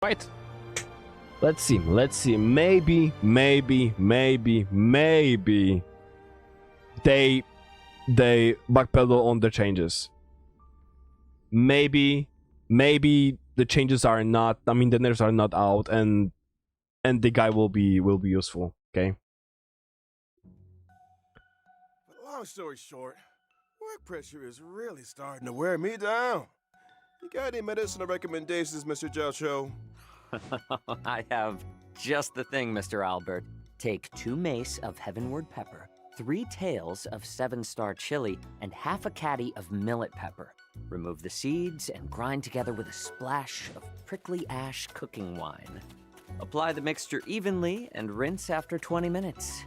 Right. Let's see. Maybe they backpedal on the changes. Maybe the changes are not. I mean, the nerfs are not out, and the guy will be useful. Okay. Long story short, work pressure is really starting to wear me down. You got any medicinal recommendations, Mr. Jiaoqiu? I have just the thing, Mr. Albert. Take 2 mace of heavenward pepper, 3 tails of 7-star chili, and half a caddy of millet pepper. Remove the seeds and grind together with a splash of prickly ash cooking wine. Apply the mixture evenly and rinse after 20 minutes.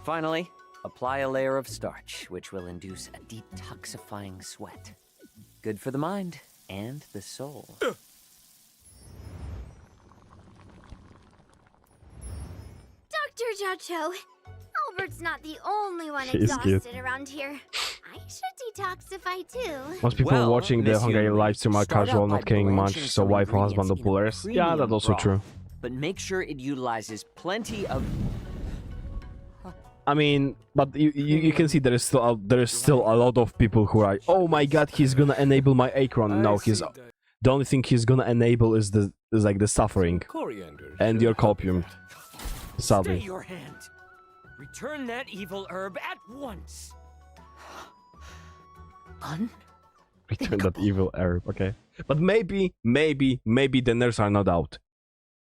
Finally, apply a layer of starch, which will induce a detoxifying sweat. Good for the mind and the soul. Dr. Jiaoqiu, Albert's not the only one exhausted around here. I should detoxify too. Most people watching the Honkai live stream are casual, not caring much, so wife or husband or pullers. Yeah, that's also true. But make sure it utilizes plenty of... I mean, but you can see there is still a lot of people who are, oh my god, he's gonna enable my Acron. No, the only thing he's gonna enable is like the suffering and your copium. Sadly. Stay your hand. Return that evil herb at once. Return that evil herb, okay. But maybe the nerfs are not out.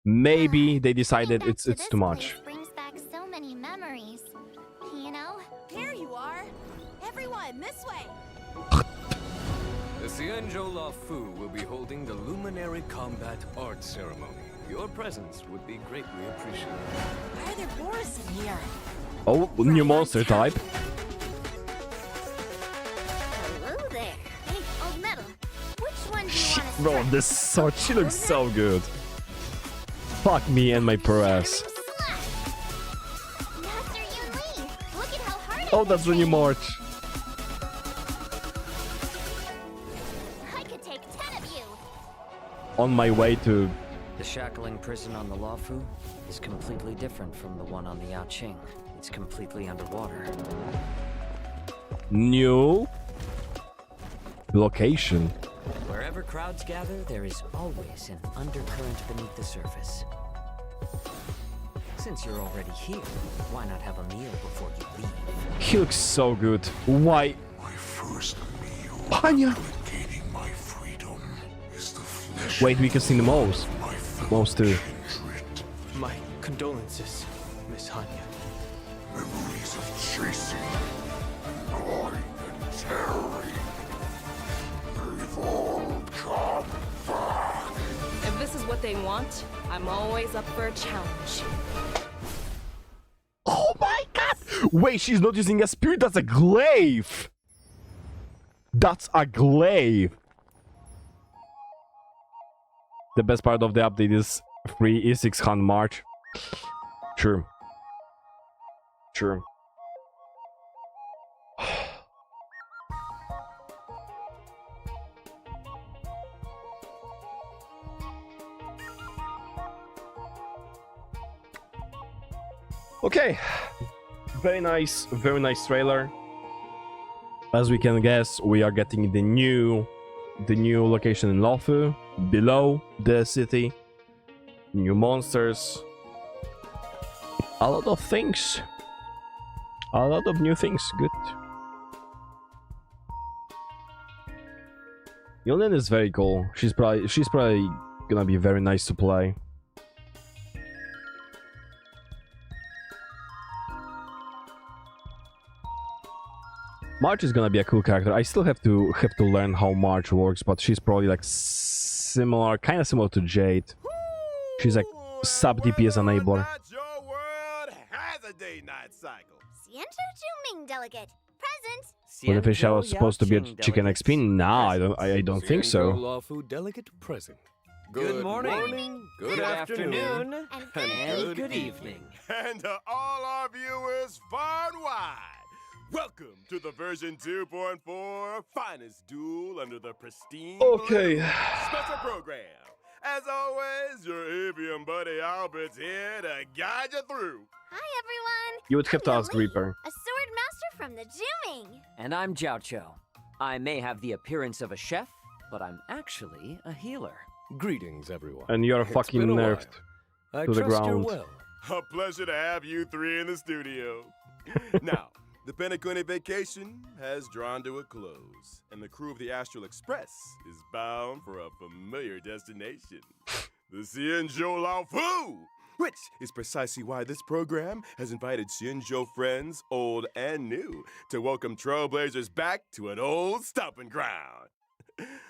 Maybe they decided it's too much. Brings back so many memories. You know? Here you are. Everyone, this way. The Xianzhou Lafu will be holding the Luminary Combat Art Ceremony. Your presence would be greatly appreciated. Why are there Boris in here? Oh, new monster type. Hello there. Hey, old metal. Which one do you want to Bro, this sword, she looks so good. Fuck me and my prowess. Master Yunli, look at how hard Oh, that's the new march. I could take 10 of you. On my way to... The shackling prison on the Lafu is completely different from the one on the Yaoqing. It's completely underwater. New location. Wherever crowds gather, there is always an undercurrent beneath the surface. Since you're already here, why not have a meal before you leave? He looks so good. Why? My first meal Anya. gaining my freedom is the flesh. Wait, we can see the most. Most too. My condolences, Miss Hanya. Memories of chasing, gnawing, and tearing. They've all come back. If this is what they want, I'm always up for a challenge. Oh my god! Wait, she's not using a spirit, that's a glaive! That's a glaive! The best part of the update is free E600 March. True. True. Okay. Very nice trailer. As we can guess, we are getting the new location in Lafu, below the city, new monsters, a lot of things, a lot of new things. Good. Yunli is very cool. She's probably gonna be very nice to play. March is gonna be a cool character. I still have to learn how March works, but she's probably like similar, kind of similar to Jade. She's like sub DPS enabler. Not your world has a day-night cycle. Xianzhou delegate. Present. But the fish was supposed to be a chicken XP? Nah, I don't think so. Lafu delegate present. Good morning. Good afternoon. And good evening. And to all our viewers far and wide, welcome to the version 2.4 finest duel under the pristine Okay. special program. As always, your avian buddy Albert's here to guide you through. Hi, everyone. You would have to I'm ask Yunli, Reaper. a sword master from the Juming. And I'm Jiaoqiu. I may have the appearance of a chef, but I'm actually a healer. Greetings, everyone. And you're It's fucking been a nerfed while. I to the trust you're ground. well. A pleasure to have you three in the studio. Now, the Penacony vacation has drawn to a close, and the crew of the Astral Express is bound for a familiar destination, the Xianzhou Laofu, which is precisely why this program has invited Xianzhou friends, old and new, to welcome trailblazers back to an old stomping ground.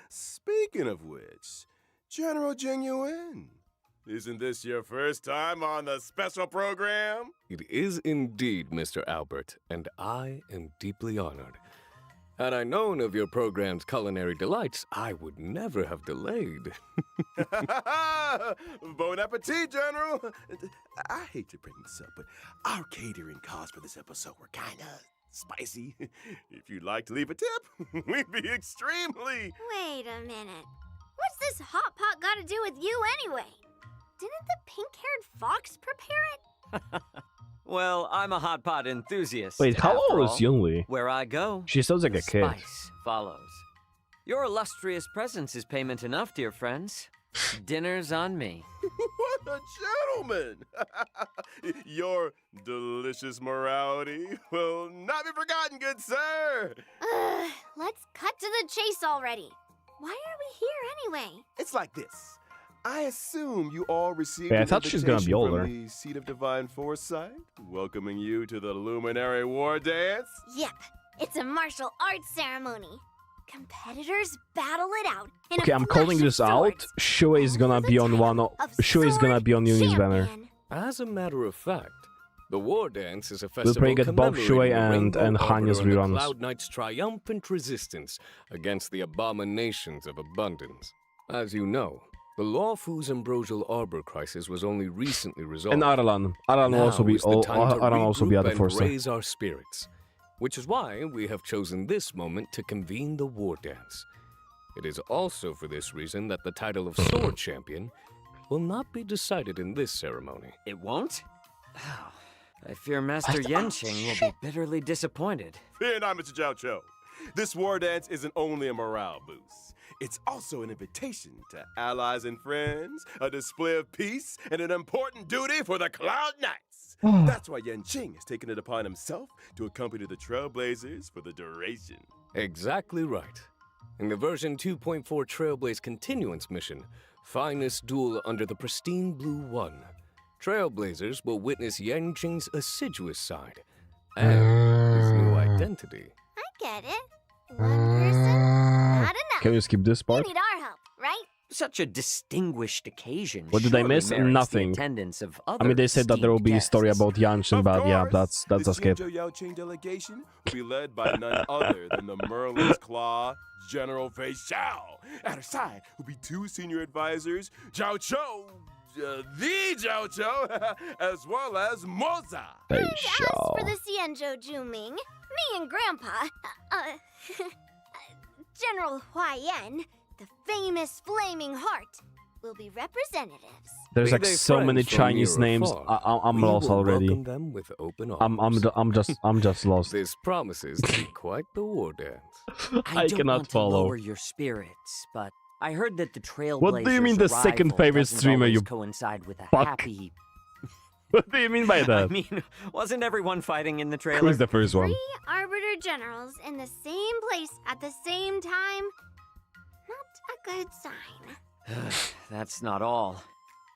Speaking of which, General Jingyuan, isn't this your first time on the special program? It is indeed, Mr. Albert, and I am deeply honored. Had I known of your program's culinary delights, I would never have delayed. Bon appetit, General! I hate to bring this up, but our catering costs for this episode were kinda spicy. If you'd like to leave a tip, we'd be extremely... Wait a minute. What's this hot pot got to do with you anyway? Didn't the pink-haired fox prepare it? Well, I'm a hot pot enthusiast. Wait, how after old is all. Yunli? Where I go, She sounds like the a kid. spice follows. Your illustrious presence is payment enough, dear friends. Dinner's on me. What a gentleman! Your delicious morality will not be forgotten, good sir! Let's cut to the chase already. Why are we here anyway? It's like this. I assume you all received Wait, I an thought she's gonna be invitation older. from the Seat of Divine Foresight, welcoming you to the Luminary War Dance. Yep, it's a martial arts ceremony. Competitors battle it out in Okay, a I'm flash calling of this out. swords. Shue is gonna All for be the on one. title of Shue is gonna Sword be on Yuni's banner. Champion. As a matter of fact, the War Dance is a We'll festival probably get both commemorating Shui the and Rainbow Hanya's Arbiter and the reruns. Cloud Knight's triumphant resistance against the abominations of abundance. As you know, the Lawfu's ambrosial arbor crisis was only recently resolved. And Arlan. Arlan will Now also be. is the time to Arlan also be regroup at the and first. raise our spirits, which is why we have chosen this moment to convene the War Dance. It is also for this reason that the title of Sword Champion will not be decided in this ceremony. It won't? I fear Master Yenqing will be bitterly disappointed. Fear not, Mr. Jiaoqiu. This war dance isn't only a morale boost. It's also an invitation to allies and friends, a display of peace, and an important duty for the Cloud Knights. That's why Yenqing has taken it upon himself to accompany the Trailblazers for the duration. Exactly right. In the version 2.4 Trailblaze Continuance mission, Finest Duel under the Pristine Blue One, Trailblazers will witness Yenqing's assiduous side and his new identity. I get it. One person, not enough. Can we skip this We part? need our help, right? Such a distinguished occasion. What did I surely miss? merits the Nothing. attendance of I mean, they said that there will be a story esteemed about Yanshin, Of but yeah, course, that's the a skip. Xianzhou Yaoqing delegation will be led by none other than the Merlin's Claw, General Fei Xiao. At her side will be two senior advisors, Jiaoqiu, the Jiaoqiu, as well as Moza. Hey, And as Shaw. for the Xianzhou Juming, me and Grandpa, General Huaiyan, the famous Flaming Heart, will be representatives. There's Be like they so many friends from Chinese near or names. far, I'm we lost will already. welcome them with open arms. I'm just lost. This promises to be quite the war dance. I don't cannot want follow. to lower your spirits, but I heard that the Trailblazers' What do you mean the second arrival favorite doesn't streamer, always you coincide with a fuck? happy. What do you mean by I that? mean, wasn't everyone fighting in the trailer? Who's the first one? 3 Arbiter Generals in the same place at the same time? Not a good sign. That's not all.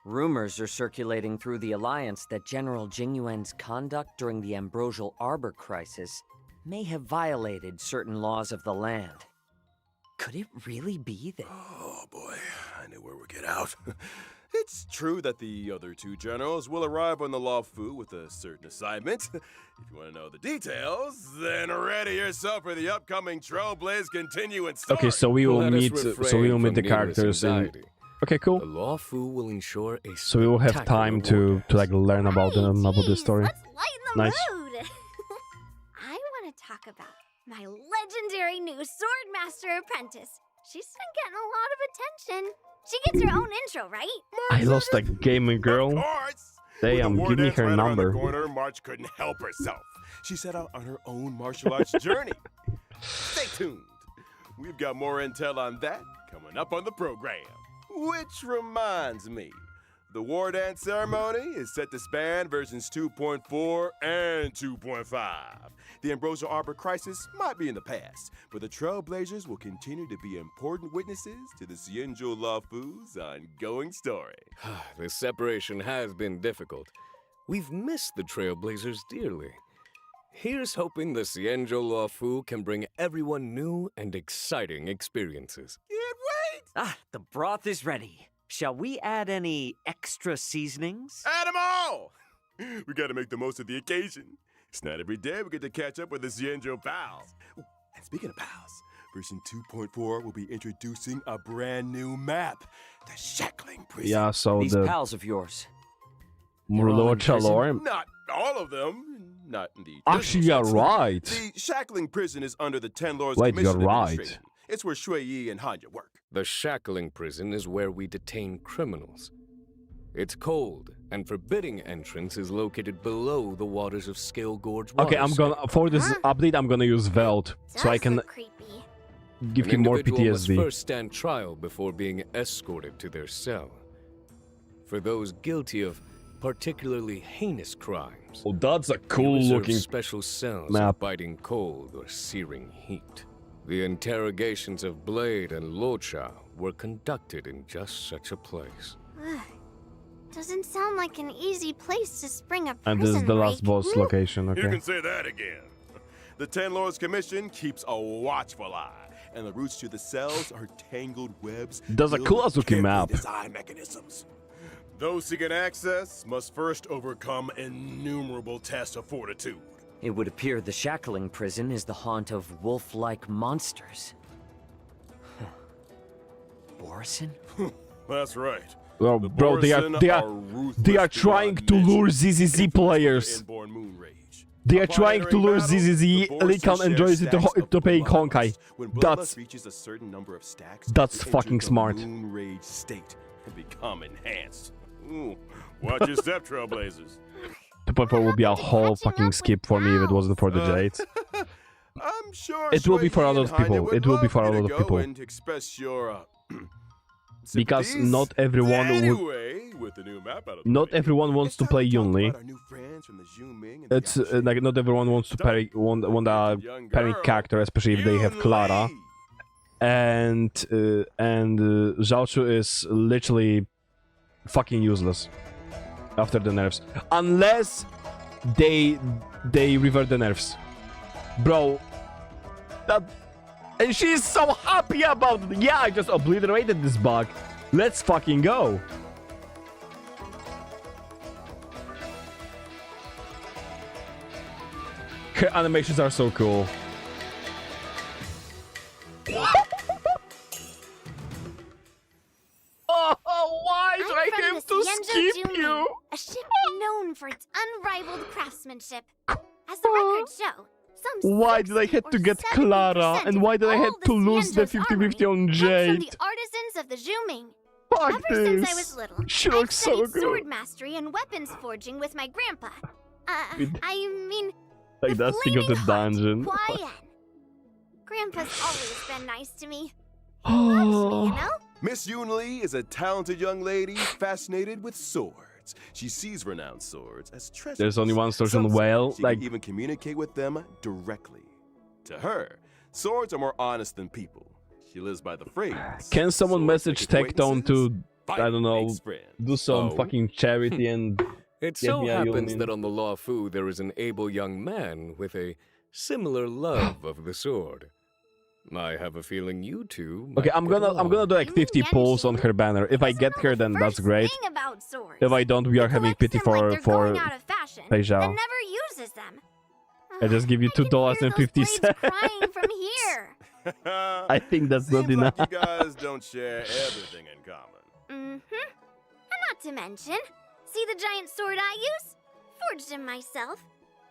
Rumors are circulating through the Alliance that General Jingyuan's conduct during the Ambrosial Arbor crisis may have violated certain laws of the land. Could it really be that? Oh boy, I knew where we'd get out. It's true that the other two generals will arrive on the Luofu with a certain assignment. If you want to know the details, then ready yourself for the upcoming Trailblaze Continuance story. Okay, so we will Let us meet. refrain So we will meet from the needless characters in. anxiety. Okay, The cool. Luofu will ensure a So we will have time spectacular to like learn about Hey, them, about this geez, story. Let's lighten the Nice. mood. I want to talk about my legendary new Swordmaster apprentice, She's been getting a lot of attention. She gets her own intro, right? I lost a gaming girl. Of course. Damn, With the give me war dance her right around the number. corner, March couldn't help herself. She set out on her own martial arts journey. Stay tuned. We've got more intel on that coming up on the program. Which reminds me, the war dance ceremony is set to span versions 2.4 and 2.5. The Ambrosia Arbor crisis might be in the past, but the Trailblazers will continue to be important witnesses to the Xianzhou Laofu's ongoing story. This separation has been difficult. We've missed the Trailblazers dearly. Here's hoping the Xianzhou Laofu can bring everyone new and exciting experiences. Can't wait! Ah, the broth is ready. Shall we add any extra seasonings? Add 'em all! We gotta make the most of the occasion. It's not every day we get to catch up with the Xianzhou pals. Ooh, and speaking of pals, version 2.4 will be introducing a brand new map, the Shackling Prison. Yeah, so These the pals of yours. Murlo Chalor. Not all of them. Not in the Actually, traditional you're sense. right. The Shackling Prison is under the Ten Lords Wait, Commission you're right. administration. It's where Shui Yi and Hanya work. The Shackling Prison is where we detain criminals. It's cold, and forbidding entrance is located below the waters of Scale Gorge. Okay, I'm gonna for this update. I'm gonna use Veld so I Does can look creepy. give An him more individual must PTSD. first stand trial before being escorted to their cell. For those guilty of particularly heinous crimes, Oh, that's a we cool reserve looking. special cells map. of biting cold or searing heat. The interrogations of Blade and Locha were conducted in just such a place. Doesn't sound like an easy place to spring a prison And this is the last break. boss location. You Okay. can say that again. The Ten Lords Commission keeps a watchful eye, and the routes to the cells are tangled webs. That's a filled cool with looking carefully map. designed mechanisms. Those seeking access must first overcome innumerable tests of fortitude. It would appear the Shackling Prison is the haunt of wolf-like monsters. Huh. Borison? That's right. Well, The bro, they are Borison they are ruthless trying beyond to measure, lure ZZZ infamous for players. their inborn moon rage. They are Upon trying to entering lure battle, ZZZ. the They Borison can share enjoy it stacks of to pay blood. Honkai. When bloodlust That's reaches a certain number of stacks, that's it enters fucking the smart. Moon rage state and become enhanced. Ooh, watch your step, Trailblazers. 2.4 would be a whole fucking skip for me if it wasn't for the Jades. I'm sure It will be for a Shui Yi lot of and Hanya people. would It will be love for a you to lot of go people. and express your Because sympathies. not everyone would. Anyway, with the new map out of the Not way, everyone wants it's to time play to talk Yunli. about our new friends from the Zhuming and the It's Yaoqiu. like not everyone wants to parry want a Young parry girl, character, especially if they have Clara. Yunli. And Jiaoqiu is literally fucking useless after the nerfs, unless they revert the nerfs, bro. That and she's so happy about it. Yeah, I just obliterated this bug. Let's fucking go. Her animations are so cool. Oh, why did I I'm have from to the skip Xianzhou you? Jiuming, a ship known for its unrivaled craftsmanship. As the records show, some Why did I 60 have to or get 70% Clara? And why did I of have all to lose the Xianzhou's 50-50 on armory comes Jade? from the artisans of the Jiuming. Fuck Ever since I was this. little, She I've looks so studied good. sword mastery and weapons forging with my grandpa. I mean, Like the that's king of the flaming dungeon. hot Huayan. Grandpa's always been nice to me. He loves me, you know? Miss Yunli is a talented young lady fascinated with swords. She sees renowned swords as treasures. There's only one source Some on say Whale. she Like, can even communicate with them directly. To her, swords are more honest than people. She lives by the phrase. can someone "Swords message make Tectone to, acquaintances, I fight don't know, makes friends." do some Oh. fucking charity and It Get so me a happens Yulin. that on the Laofu there is an able young man with a similar love of the sword. I have a feeling you two. might okay, I'm get gonna do like You mean 50 polls on Yenshin? her banner. If I Doesn't get know her, the then that's first great. thing about swords. If I don't, we are He having collects pity them like they're for going out of fashion, Pei Zhao. then never uses them. I just give you I can hear $2.50. those blades crying from here. I think that's not Seems enough. like you guys don't share everything in common. Mm-hmm. And not to mention, see the giant sword I use? Forged him myself.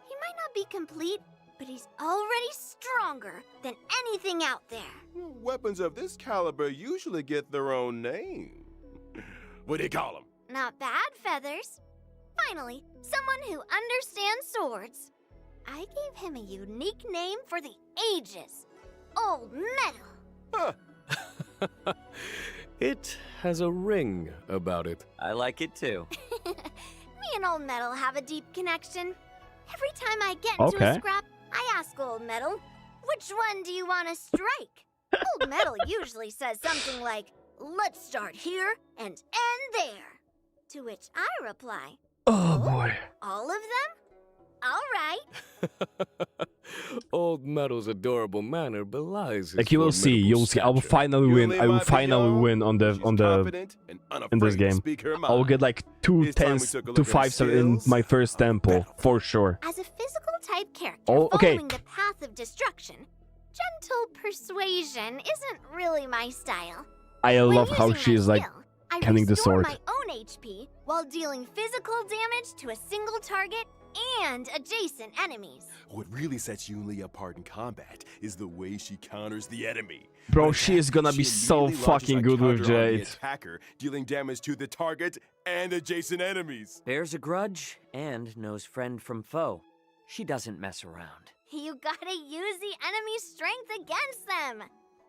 He might not be complete, but he's already stronger than anything out there. Weapons of this caliber usually get their own name. What do you call them? Not bad, Feathers. Finally, someone who understands swords. I gave him a unique name for the ages. Old Metal. Huh. It has a ring about it. I like it too. Me and Old Metal have a deep connection. Every time I get into a scrap, I ask Old Metal, which one do you want to strike? Old Metal usually says something like, let's start here and end there. To which I reply, Oh boy. all of them? All right. Old Metal's adorable manner belies his Like you will see, formidable you'll see. I will stature. finally win. I will finally win on the She's confident and in this unafraid to game. speak her I will mind. get like 2 It's time we 10s, took a 2 look at her 5s in skills. my first tempo for sure. As a physical type character Oh, okay. following the path of destruction, gentle persuasion isn't really my style. I When love how using she my is like skill, I canning the restore sword. my own HP while dealing physical damage to a single target and adjacent enemies. What really sets Yunli apart in combat is the way she counters the enemy. Bro, When she is gonna attacked, be she so immediately fucking launches a good with counter on the Jade. attacker, dealing damage to the target and adjacent enemies. Bears a grudge and knows friend from foe. She doesn't mess around. You gotta use the enemy's strength against them.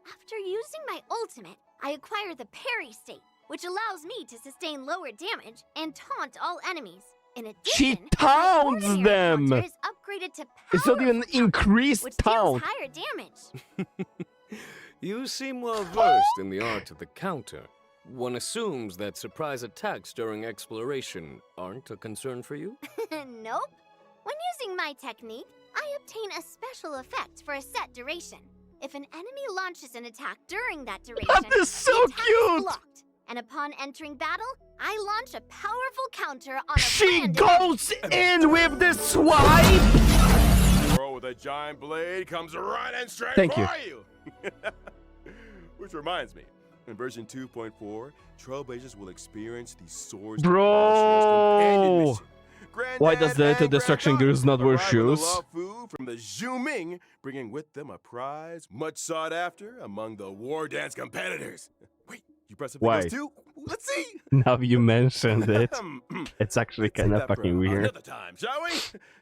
After using my ultimate, I acquire the parry state, which allows me to sustain lower damage and taunt all enemies. In addition, She my taunts ordinary them! counter is upgraded to It's not even powerful counter, increased which deals taunt. higher damage. You seem well versed in the art of the counter. One assumes that surprise attacks during exploration aren't a concern for you? Nope. When using my technique, I obtain a special effect for a set duration. If an enemy launches an attack during that duration, That is so the attack is cute! blocked. And upon entering battle, I launch a powerful counter on a She random goes in with the swipe! Bro with a giant blade comes running straight Thank for you. Which reminds me, in version 2.4, Trailblazers will experience the swords. Bro! Why does the Granddad and destruction Granddaughter girls not wear arrive with a shoes? love food from the Zhu Ming, bringing with them a prize much sought after among the war dance competitors. Wait, you press up Why? those too? Let's see. Now you mentioned it. It's actually Save kind of that for fucking weird. Another time, shall we?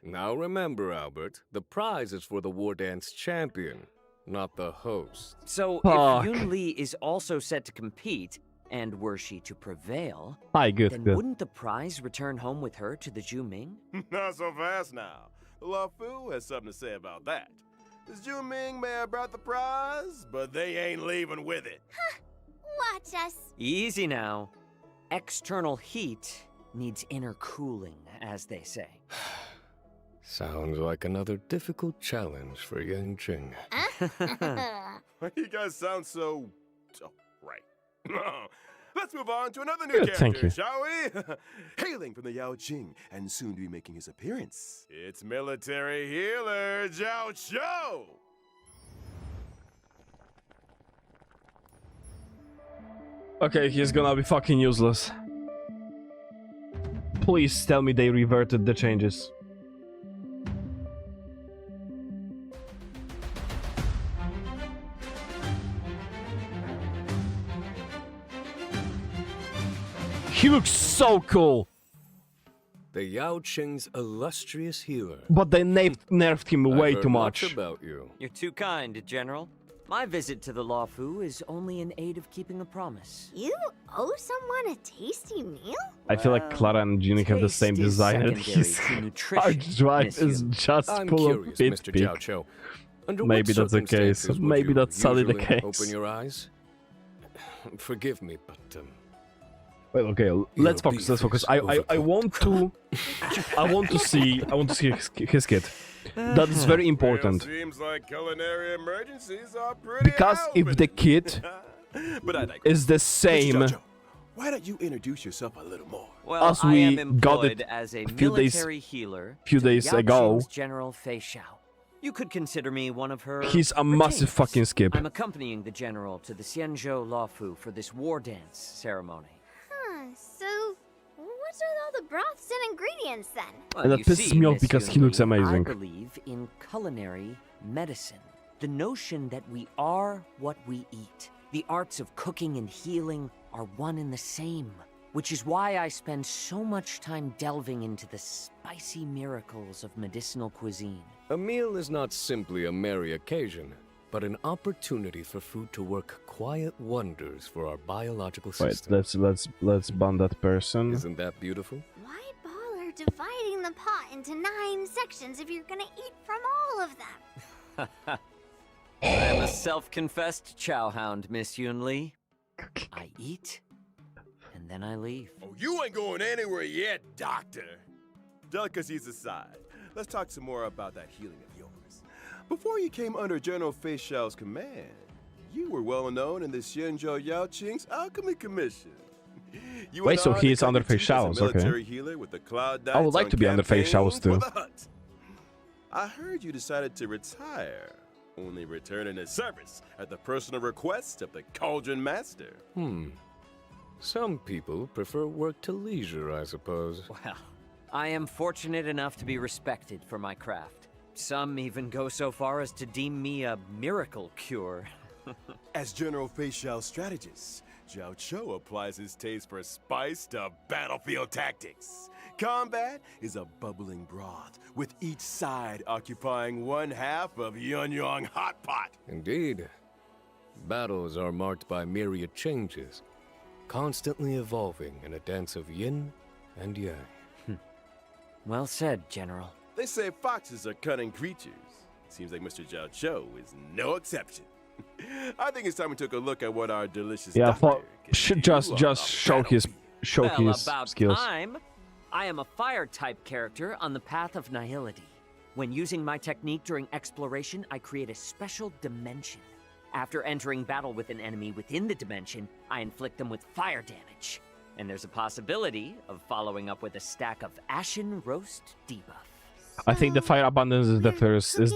Now remember, Albert, the prize is for the War Dance champion, not the host. So Fuck. if Yunli is also set to compete, and were she to prevail, Hi, good, then good. wouldn't the prize return home with her to the Zhu Ming? Not so fast now. La Fu has something to say about that. The Zhu Ming may have brought the prize, but they ain't leaving with it. Watch us. Easy now. External heat needs inner cooling, as they say. Sounds like another difficult challenge for Yang Jing. Why do you guys sound so... Oh, right. Let's move on to another new Good, thank character, you. shall we? Hailing from the Yaoqiu and soon to be making his appearance, it's military healer Jiaoqiu! Okay, he's gonna be fucking useless. Please tell me they reverted the changes. He looks so cool, The Yao Qing's illustrious healer. but they nerfed him I've way heard too much much. about you. You're too kind, General. My visit to the Luofu is only in aid of keeping a promise. You owe someone a tasty meal? I feel like Clara and Ginny have the same Taste is design, and secondary his to nutrition, hard drive is monsieur. just I'm full of curious, pit Mr. pick. Jiaoqiu. Under what Maybe that's the case. circumstances would Maybe you that's sadly the usually case. Open your eyes. Forgive me, but Wait, okay, let's focus. Let's focus. I overcooked. want to, I want to see his kid. That is very important. Well, seems like culinary emergencies are pretty Because if the kid but I digress. is the Mr. same Jiaoqiu, why don't you introduce yourself a little more? Well, As I we am got employed it as a few days- military healer few to the days Yao ago. Qing's General Fei Xiao. You could consider me one of her He's a massive retainers. fucking skip. I'm accompanying the general to the Xianzhou Luofu for this war dance ceremony. Huh, so What's with all the broths and ingredients then? And that you pisses see, me off Miss because he Yunli, looks amazing. I believe in culinary medicine. The notion that we are what we eat. The arts of cooking and healing are one and the same. Which is why I spend so much time delving into the spicy miracles of medicinal cuisine. A meal is not simply a merry occasion, but an opportunity for food to work quiet wonders for our biological system. Wait, let's ban that person. Isn't that beautiful? Why bother dividing the pot into 9 sections if you're gonna eat from all of them? I am a self-confessed chow hound, Miss Yunli. I eat, and then I leave. Oh, you ain't going anywhere yet, Doctor. Delicacies aside, let's talk some more about that healing of yours. Before you came under General Fei Xiao's command, you were well known in the Xianzhou Yaoqing's Alchemy Commission. You Wait, went so on he to is cut under your Fei teeth as a Xiao's, okay. military healer with the Cloud I would Knights like on to be under Fei campaign Xiao's too. for the Hutt. I heard you decided to retire, only returning to service at the personal request of the Cauldron Master. Some people prefer work to leisure, I suppose. Well, I am fortunate enough to be respected for my craft. Some even go so far as to deem me a miracle cure. As General Fei Xiao's strategist, Jiaoqiu applies his taste for spice to battlefield tactics. Combat is a bubbling broth, with each side occupying 1/2 of Yunyang Hot Pot. Indeed. Battles are marked by myriad changes, constantly evolving in a dance of yin and yang. Well said, General. They say foxes are cunning creatures. Seems like Mr. Jiaoqiu is no exception. I think it's time we took a look at what our delicious doctor can should do just on show the his battlefield. About skills. time. I am a fire-type character on the path of nihility. When using my technique during exploration, I create a special dimension. After entering battle with an enemy within the dimension, I inflict them with fire damage. And there's a possibility of following up with a stack of Ashen Roast debuff. I think the Fire Abundance is the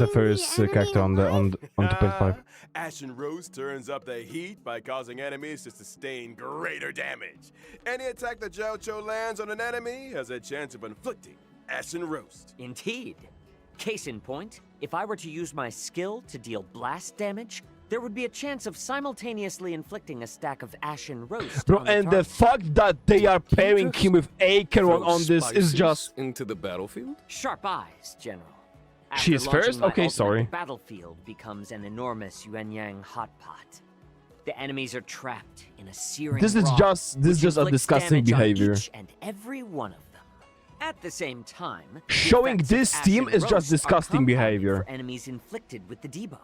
first character on 2.5. Ashen Roast turns up the heat by causing enemies to sustain greater damage. Any attack that Jiaoqiu lands on an enemy has a chance of inflicting Ashen Roast. Indeed. Case in point, if I were to use my skill to deal blast damage, there would be a chance of simultaneously inflicting a stack of Ashen Roast. Bro, on the and the target. fact that they are pairing him with Acheron on this is Spices just... into the battlefield? Sharp eyes, General. She is After launching first? my Okay, ultimate, sorry. The battlefield becomes an enormous Yuanyang hot pot. The enemies are trapped in a searing This is broth, just which a inflicts disgusting damage on behavior. each and every one of them. At the same time, the Showing effects of this Ashen team is just Roast are disgusting compounded behavior. For enemies inflicted with the debuff,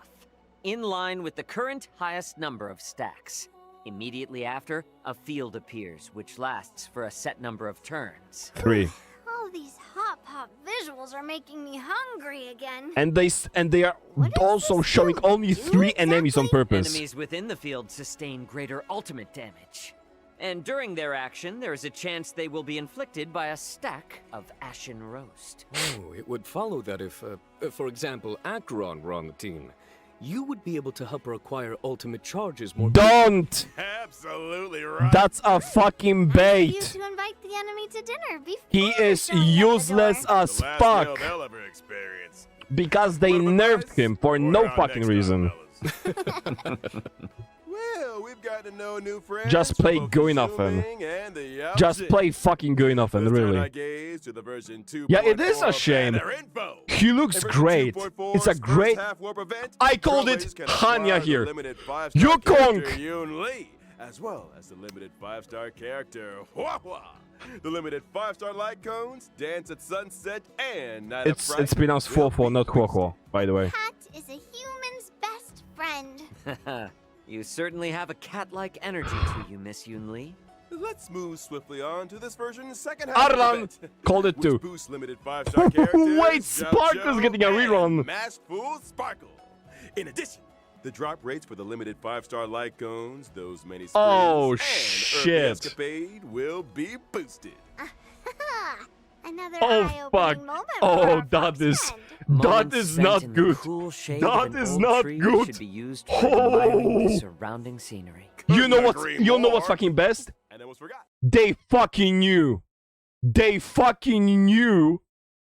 in line with the current highest number of stacks. Immediately after, a field appears, which lasts for a set number of turns. 3. All these hot pop visuals are making me hungry again. And they are What does also this showing do? only Do 3 enemies on exactly? purpose. Enemies within the field sustain greater ultimate damage. And during their action, there is a chance they will be inflicted by a stack of Ashen Roast. Oh, it would follow that if, for example, Acheron were on the team, you would be able to help her acquire ultimate charges more. Don't! Absolutely right. That's a fucking You bait! to invite the enemy to dinner before He is showing at the useless door. as The last fuck! meal they'll ever experience. Because they What about nerfed this? him for Or no our fucking next reason. fellas? Well, we've got to know new friends. Just play for both the Guinofen. Xiuming and the Just Yaoqing. play fucking Guinofen, Let's turn our really. gaze to the version 2.4 Yeah, it is a shame. banner info. He looks In version great. 2.4's It's a first great... half-warp event, I called it trailblazers can Hanya acquire the here. limited 5-star Yukong. character Yunli, as well as the limited 5-star character Hua Hua. The limited 5-star light cones, dance at sunset, and night of fright It's pronounced will 4-4, be not Huohuo, by the way. Cat is a human's best friend. You certainly have a cat-like energy to you, Miss Yunli. Let's move swiftly on to this version's second half Arlan event, called it which too. boosts limited 5-star characters. Wait, Sparkle's Jiaoqiu getting a and rerun. Masked Fool Sparkle. In addition, the drop rates for the limited 5-star light cones, those many sprints, Oh, and shit. Earthly Escapade will be boosted. Another Oh, eye-opening fuck. moment for Oh, our that fox is... friend. That Moments is spent not in the good. cool shade That of an is old not tree good. should be used for admiring the surrounding scenery. You know Couldn't what's agree you know what's more. fucking best? And almost forgot. They fucking knew. They fucking knew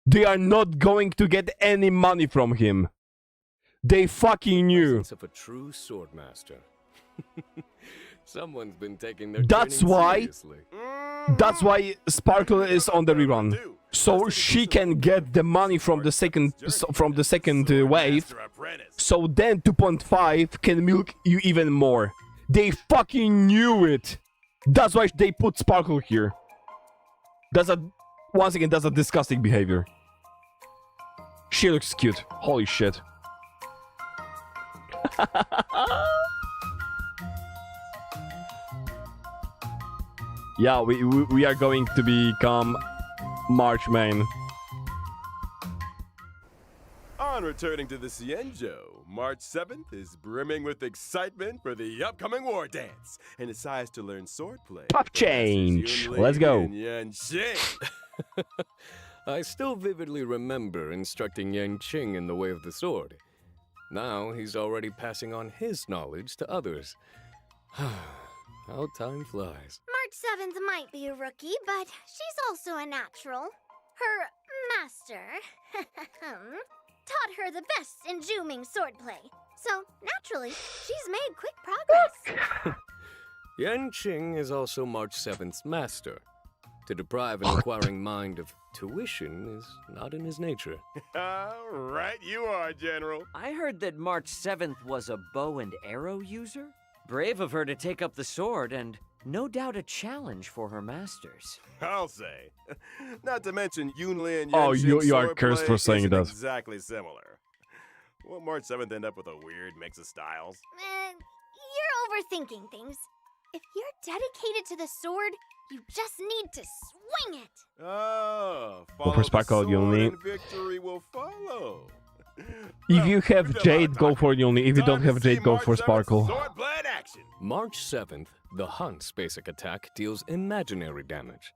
they are not going to get any money from him. They fucking knew. Presence of a true sword master. Someone's been taking their That's training why. seriously. That's why Sparkle is on the rerun, so she can get the money from the second wave. So then 2.5 can milk you even more. They fucking knew it. That's why they put Sparkle here. Once again, that's a disgusting behavior. She looks cute. Holy shit. Yeah, we are going to become March main. On returning to the Xianzhou, March 7th is brimming with excitement for the upcoming war dance and decides to learn swordplay. Pop change. Let's go. I still vividly remember instructing Yanqing in the way of the sword. Now he's already passing on his knowledge to others. How time flies. March 7th might be a rookie, but she's also a natural. Her master taught her the best in Juming swordplay. So, naturally, she's made quick progress. Yanqing is also March 7th's master. To deprive an inquiring mind of tuition is not in his nature. Right you are, General. I heard that March 7th was a bow and arrow user. Brave of her to take up the sword, and no doubt a challenge for her masters. I'll say. Not to mention Yunli and Oh, you are swordplay cursed for saying isn't that. exactly similar. Will March 7th end up with a weird mix of styles? You're overthinking things. If you're dedicated to the sword, you just need to swing it. Oh, Go for Sparkle, Yunli. and victory will follow. If you have Jade, go for Yunli. If you don't have Jade, go for Sparkle. Swordblade action. March 7th, the Hunt's basic attack deals imaginary damage.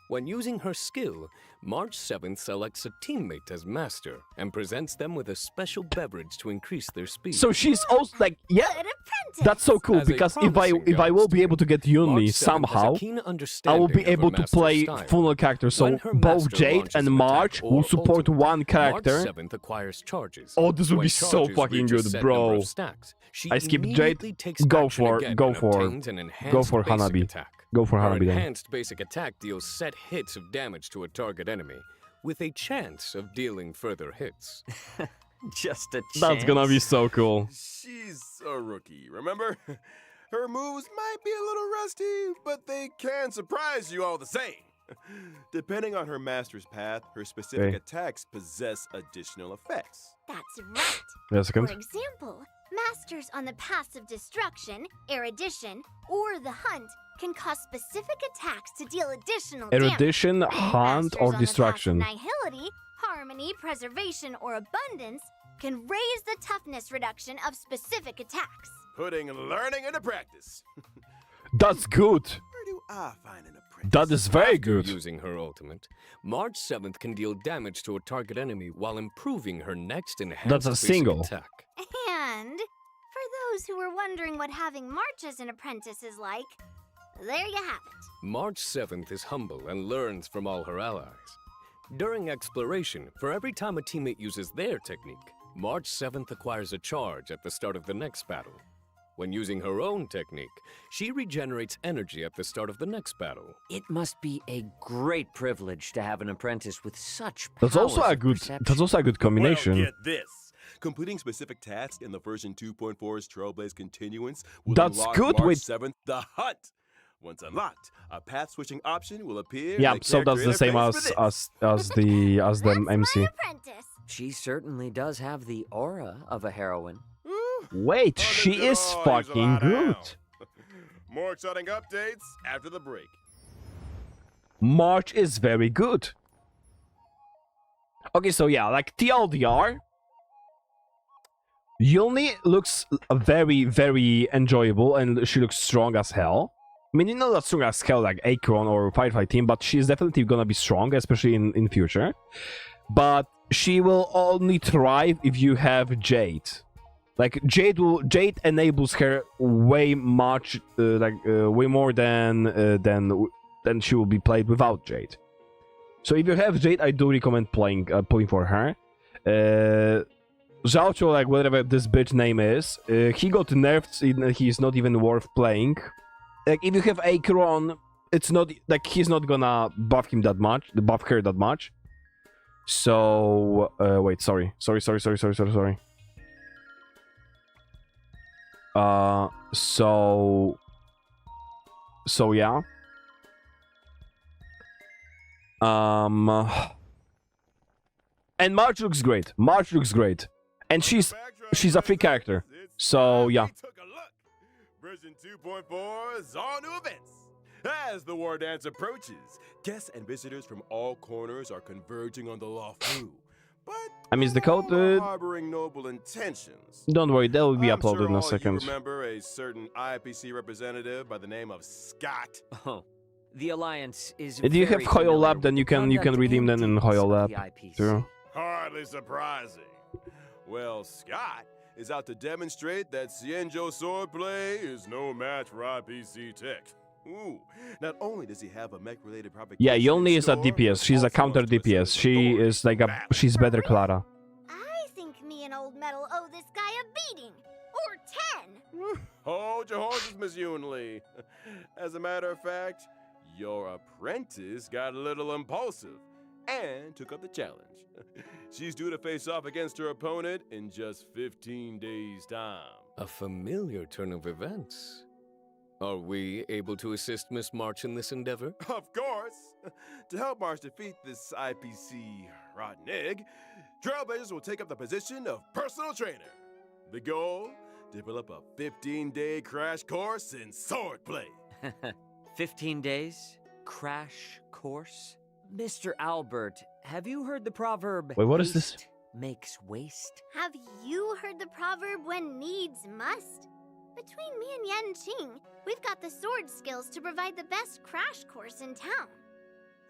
When using her skill, March 7th selects a teammate as master and presents them with a special beverage to increase their speed. So she's also like, yeah, Good apprentice. that's so cool, As a because if promising I will youngster, be able to get March Yunli 7th has a somehow, keen I will understanding be of her able to master's play style. full characters. So When her both master Jade launches and an March attack will or support ultimate, one character. March 7th acquires charges. Oh, this would When be so charges fucking reach a good, set number bro. of stacks, she I skipped immediately Jade. takes Go action for- again go and for- obtains an go for enhanced basic Hanabi. attack. Go for Her Hanabi then. enhanced basic attack deals set hits of damage to a target enemy, with a chance of dealing further hits. Just a chance. That's gonna be so cool. She's a rookie, remember? Her moves might be a little rusty, but they can surprise you all the same. Depending on her master's path, her specific Okay. attacks possess additional effects. That's right. Wait a For second. example, masters on the paths of destruction, erudition, or the hunt can cause specific attacks to deal additional damage. Erudition, hunt, Masters or on the distraction. paths of nihility, harmony, preservation, or abundance can raise the toughness reduction of specific attacks. Putting learning into practice. That's good. Where do I find an apprentice? That is very After good. using her ultimate, March 7th can deal damage to a target enemy while improving her next enhanced That's a basic single. attack. And for those who were wondering what having March as an apprentice is like, there you have it. March 7th is humble and learns from all her allies. During exploration, for every time a teammate uses their technique, March 7th acquires a charge at the start of the next battle. When using her own technique, she regenerates energy at the start of the next battle. It must be a great privilege to have an apprentice with such That's also powers a of good. perception. That's also a good combination. Well, get this. Completing specific tasks in the version 2.4's Trailblaze Continuance will That's unlock good March with- 7th the Hunt. Once unlocked, a path switching option will appear. Yeah, in the so that's character the same interface as for this. as the That's MC. my apprentice. She certainly does have the aura of a heroine. Ooh, Wait, she understood. is Oh, he's a fucking lot good. out. More exciting updates after the break. March is very good. Okay, so yeah, like TLDR, Yunli looks very, very enjoyable, and she looks strong as hell. I mean, not strong as hell like Acheron or Firefly Team, but she's definitely gonna be strong, especially in future. But she will only thrive if you have Jade. Like Jade enables her way much, way more than she will be played without Jade. So if you have Jade, I do recommend pulling for her. Jiaoqiu, like whatever this bitch name is, he got nerfed. He's not even worth playing. Like if you have Acheron, it's not like he's not gonna buff him that much, buff her that much. So wait, sorry. So yeah. And March looks great. And she's a free character. So yeah. Version 2.4 is all new events. As the war dance approaches, guests and visitors from all corners are converging on the Lawfu. But I mean, the code. harboring noble intentions. Don't worry, that will be I'm uploaded sure in a all second. You remember a certain IPC representative by the name of Scott? Oh, the Alliance is. If you have very Hoyo familiar Lab, with then the you can conduct redeem and them in deeds Hoyo of Lab the IPC. too. Hardly surprising. Well, Scott is out to demonstrate that Xianzhou swordplay is no match for IPC tech. Ooh, not only does he have a mech-related provocation. Yeah, Yunli is a in store, DPS. She's a also counter wants to DPS. assert She authority is like a. battle. She's better Clara. I think me and Old Metal owe this guy a beating. Or 10. Hold your horses, Miss Yunli. As a matter of fact, your apprentice got a little impulsive and took up the challenge. She's due to face off against her opponent in just 15 days' time. A familiar turn of events. Are we able to assist Miss March in this endeavor? Of course! To help March defeat this IPC rotten egg, Trailblazers will take up the position of personal trainer. The goal? Develop a 15-day crash course in swordplay. 15 days? Crash course? Mr. Albert, have you heard the proverb, Wait, what is this? haste makes waste? Have you heard the proverb when needs must? Between me and Yan Qing, we've got the sword skills to provide the best crash course in town.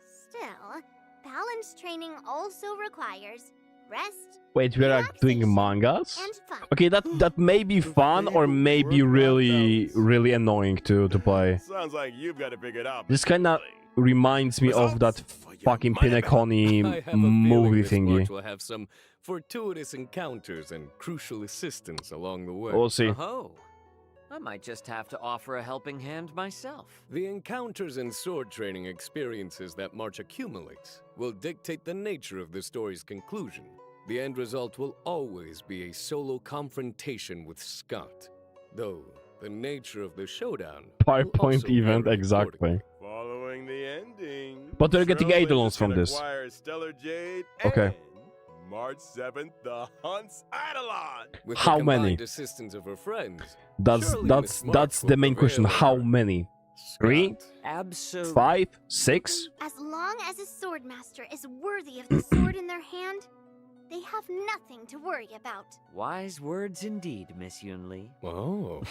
Still, balance training also requires rest Wait, we are doing relaxation, mangas? and fun. Okay, that may be fun or may be really annoying to play. Sounds like you've got to figure it out. This kinda reminds me of that fucking Pinecone I have a movie feeling Miss March thingy. will have some fortuitous encounters and crucial assistance along the way. We'll see. Oh, I might just have to offer a helping hand myself. The encounters and sword training experiences that March accumulates will dictate the nature of the story's conclusion. The end result will always be a solo confrontation with Scott, though the nature of the showdown will PowerPoint also event, vary exactly. accordingly. Following the ending. But they're getting Trailblazers eidolons from can this. acquire Stellar Jade Okay. and March 7th, the Hunt's Eidolon. With How the many? combined assistance of her friends, That's surely that's Miss March that's will the main question. prevail How over many? 3? Scott. Absolutely. 5? 6? As long as a swordmaster is worthy of the sword in their hand, they have nothing to worry about. Wise words indeed, Miss Yunli. Oh.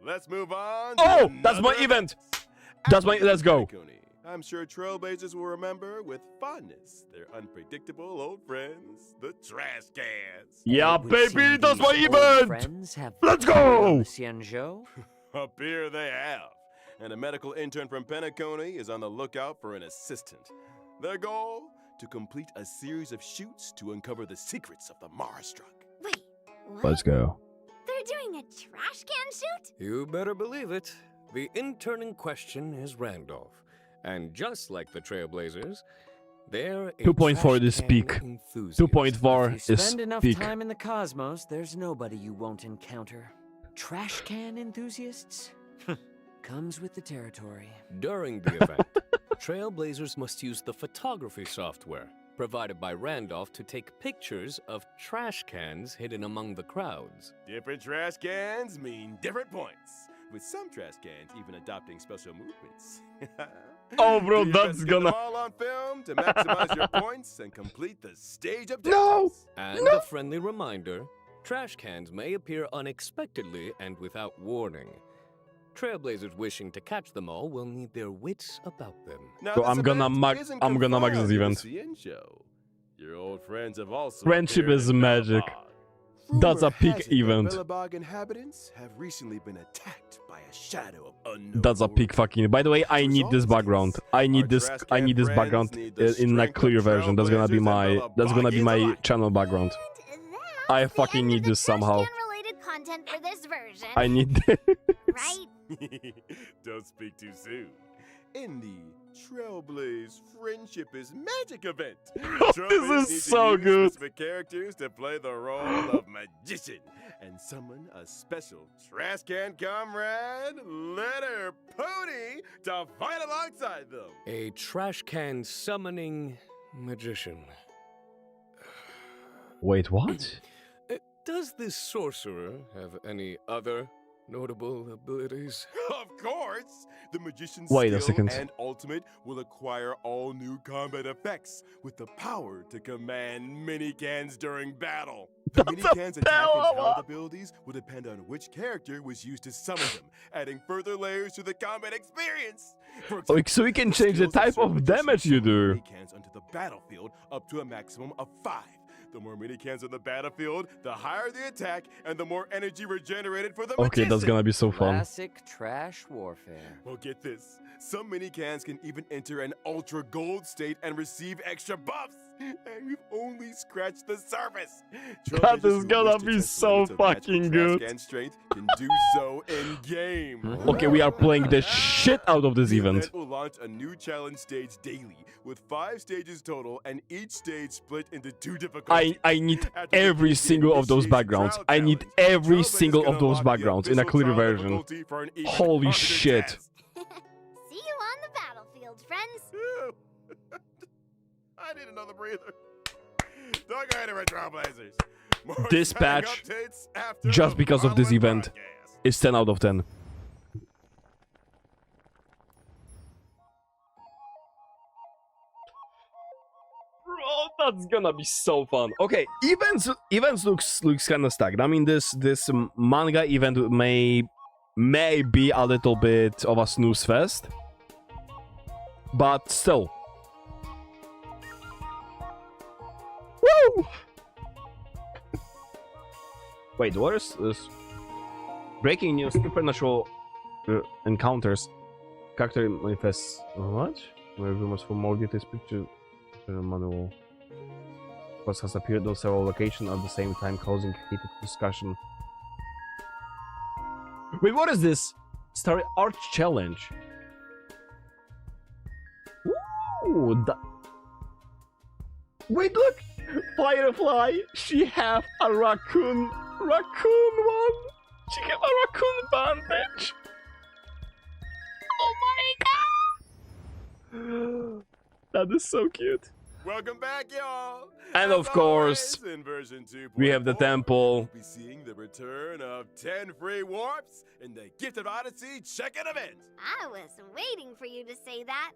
Let's move on. Oh, to that's my another event. After That's my- let's go. Pinecone, I'm sure Trailblazers will remember with fondness their unpredictable old friends, the trash cans. Yeah, It would seem baby, that's my these old event. friends have Let's turned on go! the Xianzhou? Up here they have. And a medical intern from Pinecone is on the lookout for an assistant. Their goal? To complete a series of shoots to uncover the secrets of the Marastruck. Wait, what? Let's go. They're doing a trash can shoot? You better believe it. The intern in question is Randolph. And just like the Trailblazers, they're a 2.4 is trash peak. can enthusiast. 2.4 If you is spend enough peak. time in the cosmos, there's nobody you won't encounter. Trash can enthusiasts? Comes with the territory. During the event, Trailblazers must use the photography software provided by Randolph to take pictures of trash cans hidden among the crowds. Different trash cans mean different points, with some trash cans even adopting special movements. Oh, bro, Do your best that's to get them gonna- all on film to maximize your points and complete the stage objectives. No! And a friendly reminder, trash cans may appear unexpectedly and without warning. Trailblazers wishing to catch them all will need their wits about them. Now, So this I'm gonna event mag- isn't I'm gonna mag this confined to event. the Xianzhou. Your old friends have also Friendship appeared is in magic. Belmont. That's a Rumor peak has it that event. Belobog inhabitants have recently been attacked by a shadow of unknown. That's a peak fucking. By the way, I need this background. I need this background in a clear version. That's gonna be my channel background. And I that's the fucking end need of the this somehow. trash-can-related content for this version. I need this. Right? Don't speak too soon. In the Trailblaze Friendship is Magic event, Trailblazers is need to so use good. specific characters to play the role of magician and summon a special trash can comrade, Letter Pony, to fight alongside them. A trash can summoning magician. Wait, what? Does this sorcerer have any other notable abilities? Of course! The magician's Wait a skill second. and ultimate will acquire all new combat effects with the power to command mini-cans during battle. The That's a mini-cans attack and power! talent abilities will depend on which character was used to summon them, adding further layers to the combat experience. For Oh, so we can change the skills that type serve of damage you summon do. mini-cans onto the battlefield up to a maximum of 5. The more mini-cans on the battlefield, the higher the attack, and the more energy regenerated for the Okay, that's magician. gonna be so fun. Classic trash warfare. Well, get this. Some mini-cans can even enter an ultra gold state and receive extra buffs. And we've only scratched the surface. That is Trailblazers who gonna wish to be test the so limits of magical fucking trash good. can strength can do so in-game. Okay, we are playing the shit out of this The event. will launch a new challenge stage daily with 5 stages total and each stage split into 2 difficulties. I need After every completing single of those initiation backgrounds. trial I need challenge, every Trailblazers single can of those unlock the backgrounds in a official clear trial version. difficulty for an even Holy harder shit. task. See you on the battlefield, friends. I need another breather. Don't go anywhere, Trailblazers. More This exciting patch, updates after just the because of this following event, broadcast. is 10 out of 10. Bro, that's gonna be so fun. Okay, events looks kind of stacked. I mean, this manga event may be a little bit of a snooze fest, but still. Woo! Wait, what is this? Breaking news: supernatural encounters. Character manifests. What? Where rumors for more details picture manual. Quest has appeared on several locations at the same time, causing heated discussion. Wait, what is this? Story Art Challenge. Ooh, wait, look! Firefly, she have a raccoon one. She have a raccoon bandage. Oh my god! That is so cute. Welcome back, y'all. And As of course, always, in version 2.4, we have the temple. We'll be seeing the return of 10 free warps in the Gifted Odyssey check-in event. I was waiting for you to say that.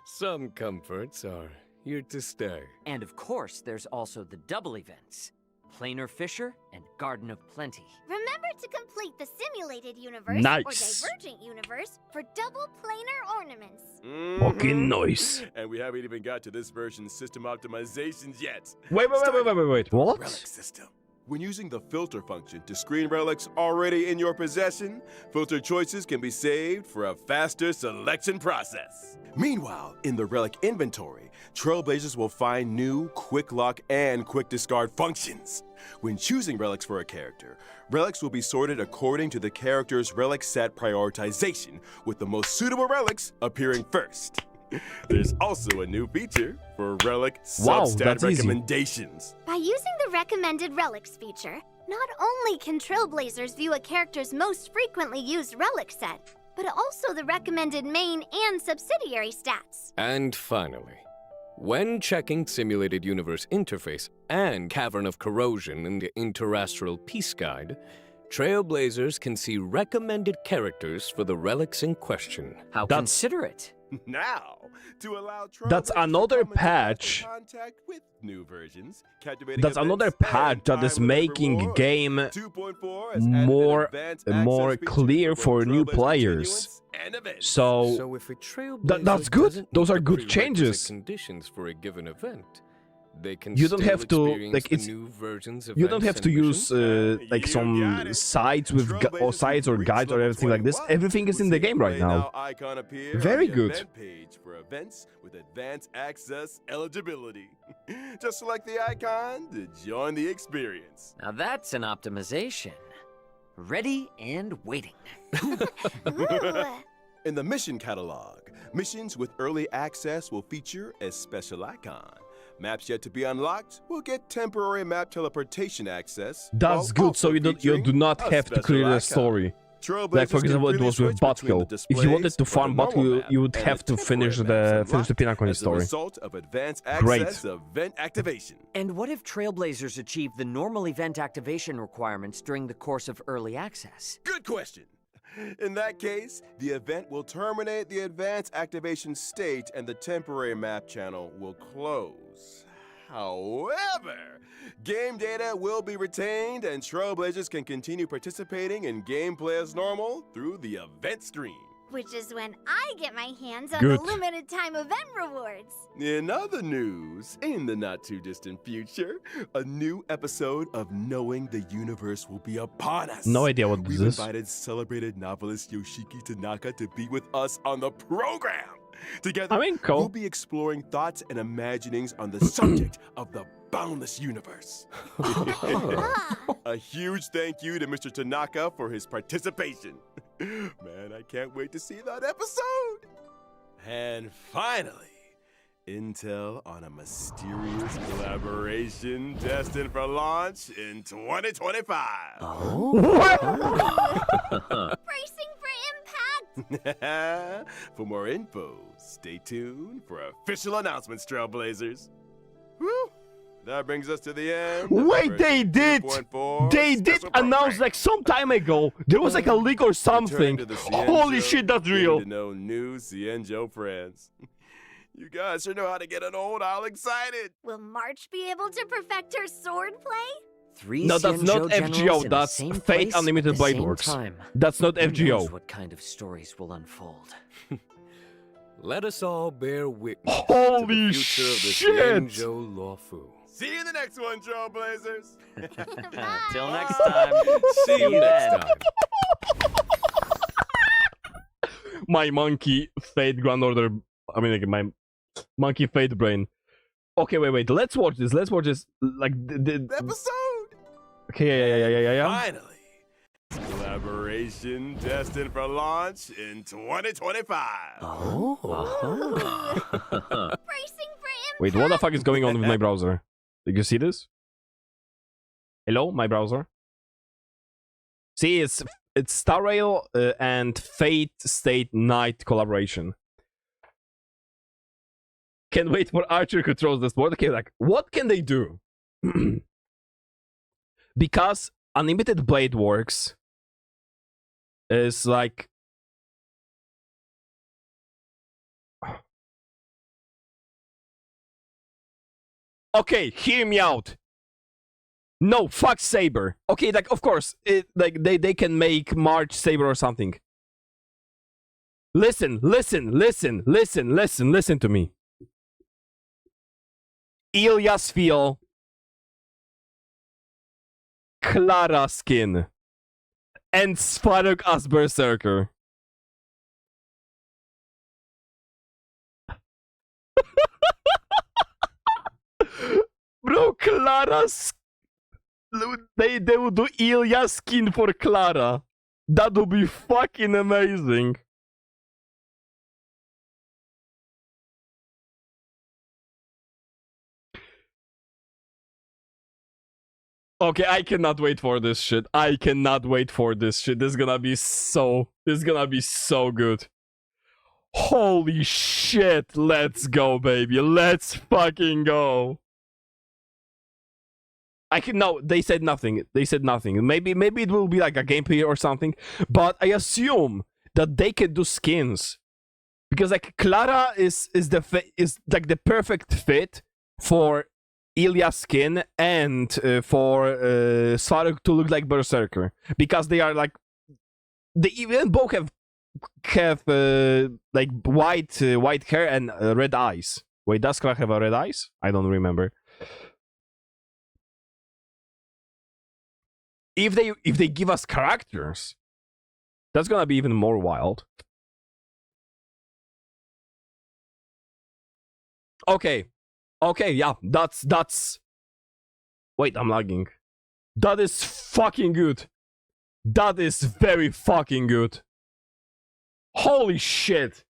Some comforts are here to stay. And of course, there's also the double events. Planar Fisher and Garden of Plenty. Remember to complete the simulated universe Nice. or divergent universe for double planar ornaments. Fucking nice. And we haven't even got to this version's system optimizations yet. Wait. Relic What? system. When using the filter function to screen relics already in your possession, filter choices can be saved for a faster selection process. Meanwhile, in the relic inventory, Trailblazers will find new quick lock and quick discard functions. When choosing relics for a character, relics will be sorted according to the character's relic set prioritization, with the most suitable relics appearing first. There's also a new feature for relic substat that's easy. recommendations. By using the recommended relics feature, not only can Trailblazers view a character's most frequently used relic set, but also the recommended main and subsidiary stats. And finally, when checking Simulated Universe Interface and Cavern of Corrosion in the Interastral Peace Guide, Trailblazers can see recommended characters for the relics in question. How That's- considerate. Now, to allow That's Trailblazers to another come into patch. contact with new versions, captivating That's another events, patch and that is time-limited making rewards. game 2.4 has added an more advanced more access feature clear both for new Trailblazer players. continuance and events. So if a Trailblazer that's good. doesn't Those meet are the good prerequisite changes. conditions for a given event, They can You don't still have to, experience like, the it's- new versions of you don't have events to and use missions. like You some got it. sites with or sites or guides or everything like this. Everything is in the game right now. Icon appear Very on the good. Event page for events with advanced access eligibility. Just select the icon to join the experience. Now that's an optimization. Ready and waiting. Ooh. In the mission catalog, missions with early access will feature a special icon. Maps yet to be unlocked will get temporary map teleportation access. That's while good, so also you do featuring not a have to special clear the icon. story. Trailblazers Like for can example, it freely was with switch between the Butkill. If you wanted to displays farm for the normal Butkill, map you would and have to finish temporary maps the Pinnacle unlocked as a story. result of advanced Great. access event activation. And what if Trailblazers achieve the normal event activation requirements during the course of early access? Good question. In that case, the event will terminate the advanced activation state and the temporary map channel will close. However, game data will be retained and Trailblazers can continue participating in gameplay as normal through the event screen. Which is when I get my hands on Good. the limited time event rewards. In other news, in the not too distant future, a new episode of Knowing the Universe will be upon us. No idea what this We've is. invited celebrated novelist Yoshiki Tanaka to be with us on the program. Together, I mean, cool. we'll be exploring thoughts and imaginings on the subject of the boundless universe. Ah, A huge thank you to Mr. Tanaka for his participation. Man, I can't wait to see that episode. And finally, intel on a mysterious collaboration destined for launch in 2025. bracing for impact. For more info, stay tuned for official announcements, Trailblazers. Woo! That brings us to the end. of Wait, version they did! 2.4 They did special announce program. like some time ago. There was like a leak or something. Returning to the Holy Cienjo, shit, that's getting real. to know new Cienjo friends. You guys sure know how to get an old owl excited. Will March be able to perfect her sword play? Three No, that's not Xianzhou generals FGO, in the that's same Fate place at Unlimited the Blade same Works. time. That's not Who knows FGO. what kind of stories will unfold? Let us all bear witness Holy to the future of the shit! Xianzhou Luofu. See you in the next one, Trailblazers. Till next time. See you next then. time. My monkey Fate Grand Order. I mean, like my monkey Fate brain. Okay, wait. Let's watch this. Like the Episode. Okay, yeah. Finally, collaboration destined for launch in 2025. Bracing for impact. Wait, what the fuck is going on with my browser? Did you see this? Hello, my browser. See, it's Star Rail and Fate State Night collaboration. Can't wait for Archer controls this board. Okay, like, what can they do? Because Unlimited Blade Works is like... Okay, hear me out. No, fuck Saber. Okay, like, of course, like they can make March Saber or something. Listen to me. Ilya's feel, Clara skin, and Svarog as Berserker. Bro, Clara's... They would do Ilya skin for Clara. That would be fucking amazing. Okay, I cannot wait for this shit. This is gonna be so good. Holy shit, let's go, baby. Let's fucking go. No, they said nothing. Maybe it will be like a gameplay or something, but I assume that they can do skins. Because like Clara is like the perfect fit for Ilya's skin and for Svarog to look like Berserker, because they are like they even both have like white hair and red eyes. Wait, does Clara have red eyes? I don't remember. If they give us characters, that's gonna be even more wild. Okay, yeah, that's. Wait, I'm lagging. That is fucking good. That is very fucking good. Holy shit.